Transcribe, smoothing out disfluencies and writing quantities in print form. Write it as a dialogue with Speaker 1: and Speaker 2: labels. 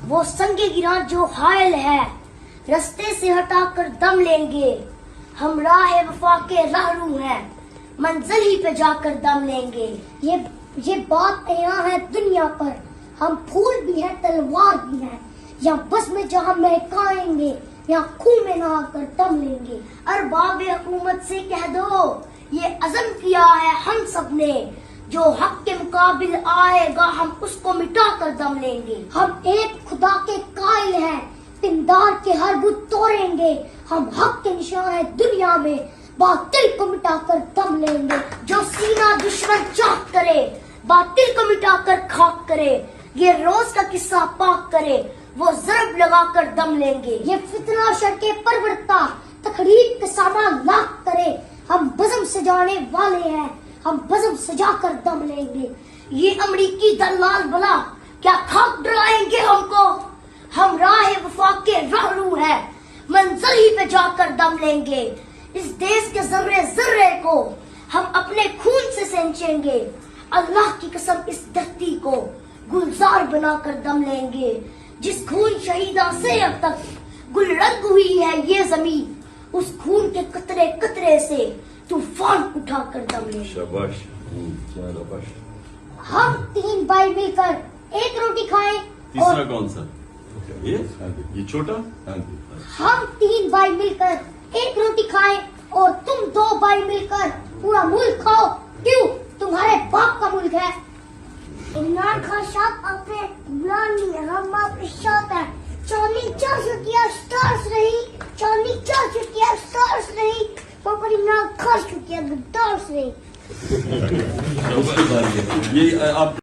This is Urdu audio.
Speaker 1: وہ سنگ گراں جو حائل ہے رستے سے ہٹا کر دم لیں گے. ہم راہ وفا کے راہرو ہیں منزل ہی پہ جا کر دم لیں گے. یہ بات یہاں ہے دنیا پر ہم پھول بھی ہیں تلوار بھی ہیں. یہاں بس میں جہاں مہکائیں گے یہاں خون میں نہا کر دم لیں گے. ارباب حکومت سے کہہ دو یہ عزم کیا ہے ہم سب نے جو حق کے مقابل آئے گا ہم اس کو مٹا کر دم لیں گے. ہم ایک خدا کے قائل ہیں پندار کے ہر بت توڑیں گے. ہم حق کے نشان ہیں دنیا میں باطل کو مٹا کر دم لیں گے. جو سینہ دشمن چاک کرے باطل کو مٹا کر خاک کرے یہ روز کا قصہ پاک کرے وہ ضرب لگا کر دم لیں گے. یہ فتنہ شر کے پرورتا تقریب کا سامان لاکھ کرے ہم بزم سجانے والے ہیں ہم بزم سجا کر دم لیں گے. یہ امریکی دلال بلا کیا خاک ڈرائیں گے ہم کو ہم راہ وفا کے راہرو ہیں منزل ہی پہ جا کر دم لیں گے. اس دیش کے ذرے ذرے کو ہم اپنے خون سے سینچیں گے. اللہ کی قسم اس دھرتی کو گلزار بنا کر دم لیں گے. جس خون شہیداں سے اب تک گل رنگ ہوئی ہے یہ زمین اس خون کے قطرے قطرے سے طوفان اٹھا کر دم لیں گے.
Speaker 2: شاباش شاباش.
Speaker 1: ہم 3 بھائی مل کر ایک روٹی کھائیں.
Speaker 2: تیسرا کون سا؟ یہ چھوٹا.
Speaker 1: ہم 3 بھائی مل کر ایک روٹی کھائیں اور تم 2 بھائی مل کر پورا ملک کھاؤ. کیوں تمہارے باپ کا ملک ہے. عمران خان صاحب آپ نے بلان نہیں ہم آپ اشاعت ہیں. چاندنی 400 کیا سٹارز رہی چاندنی 400 کیا سٹارز رہی پاپا عمران خان کیا گدارز رہی.
Speaker 2: یہ آپ